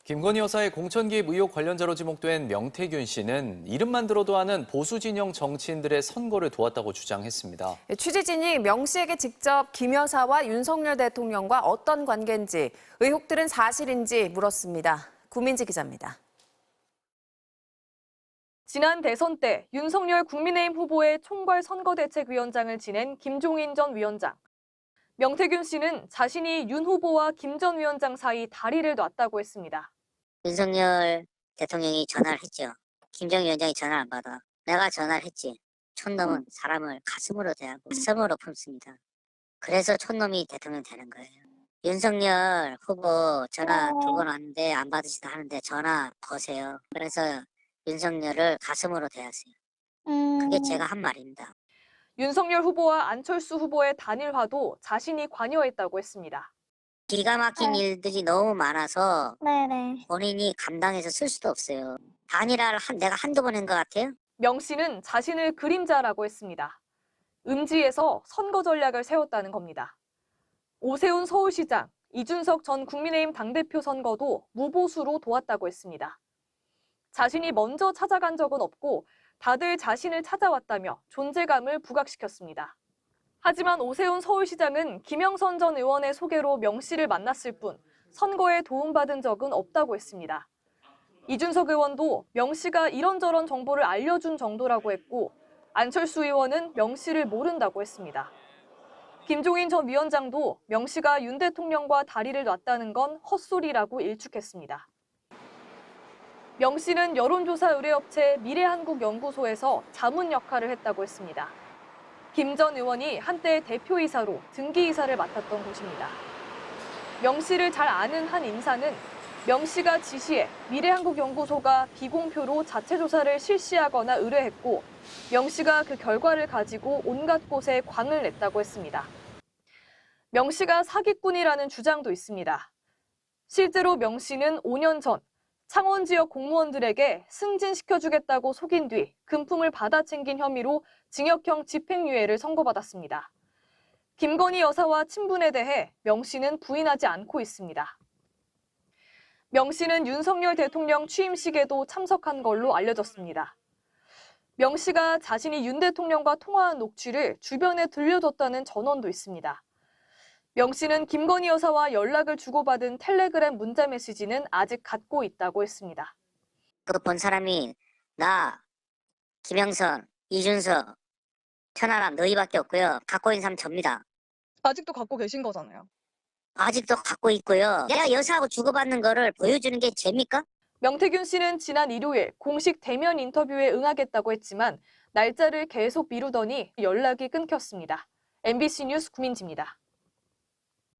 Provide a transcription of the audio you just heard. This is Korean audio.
김건희 여사의 공천 개입 의혹 관련자로 지목된 명태균 씨는 이름만 들어도 아는 보수 진영 정치인들의 선거를 도왔다고 주장했습니다. 취재진이 명 씨에게 직접 김 여사와 윤석열 대통령과 어떤 관계인지, 의혹들은 사실인지 물었습니다. 구민지 기자입니다. 지난 대선 때 윤석열 국민의힘 후보의 총괄 선거대책위원장을 지낸 김종인 전 위원장. 명태균 씨는 자신이 윤 후보와 김 전 위원장 사이 다리를 놨다고 했습니다. 윤석열 대통령이 전화를 했죠. 김정일 위원장이 전화를 안 받아. 내가 전화를 했지. 촌놈은 사람을 가슴으로 대하고 가슴으로 품습니다. 그래서 촌놈이 대통령 되는 거예요. 윤석열 후보 전화 2번 왔는데 안 받으시다 하는데 전화 거세요. 그래서 윤석열을 가슴으로 대하세요. 그게 제가 한 말입니다. 윤석열 후보와 안철수 후보의 단일화도 자신이 관여했다고 했습니다. 기가 막힌 일들이 너무 많아서 네네. 본인이 감당해서 쓸 수도 없어요. 단일화를 내가 한두 번 한 것 같아요? 명 씨는 자신을 그림자라고 했습니다. 음지에서 선거 전략을 세웠다는 겁니다. 오세훈 서울시장, 이준석 전 국민의힘 당대표 선거도 무보수로 도왔다고 했습니다. 자신이 먼저 찾아간 적은 없고 다들 자신을 찾아왔다며 존재감을 부각시켰습니다. 하지만 오세훈 서울시장은 김영선 전 의원의 소개로 명 씨를 만났을 뿐 선거에 도움받은 적은 없다고 했습니다. 이준석 의원도 명 씨가 이런저런 정보를 알려준 정도라고 했고 안철수 의원은 명 씨를 모른다고 했습니다. 김종인 전 위원장도 명 씨가 윤 대통령과 다리를 놨다는 건 헛소리라고 일축했습니다. 명 씨는 여론조사 의뢰업체 미래한국연구소에서 자문 역할을 했다고 했습니다. 김 전 의원이 한때 대표이사로 등기이사를 맡았던 곳입니다. 명 씨를 잘 아는 한 인사는 명 씨가 지시해 미래한국연구소가 비공표로 자체 조사를 실시하거나 의뢰했고 명 씨가 그 결과를 가지고 온갖 곳에 광을 냈다고 했습니다. 명 씨가 사기꾼이라는 주장도 있습니다. 실제로 명 씨는 5년 전 창원 지역 공무원들에게 승진시켜주겠다고 속인 뒤 금품을 받아 챙긴 혐의로 징역형 집행유예를 선고받았습니다. 김건희 여사와 친분에 대해 명 씨는 부인하지 않고 있습니다. 명 씨는 윤석열 대통령 취임식에도 참석한 걸로 알려졌습니다. 명 씨가 자신이 윤 대통령과 통화한 녹취를 주변에 들려줬다는 전언도 있습니다. 명 씨는 김건희 여사와 연락을 주고받은 텔레그램 문자 메시지는 아직 갖고 있다고 했습니다. 그 본 사람이 나, 김영선, 이준석, 천하람 너희밖에 없고요. 갖고 있는 사람 접니다. 아직도 갖고 계신 거잖아요. 아직도 갖고 있고요. 내가 여사하고 주고받는 거를 보여주는 게 죄입니까? 명태균 씨는 지난 일요일 공식 대면 인터뷰에 응하겠다고 했지만 날짜를 계속 미루더니 연락이 끊겼습니다. MBC 뉴스 구민지입니다.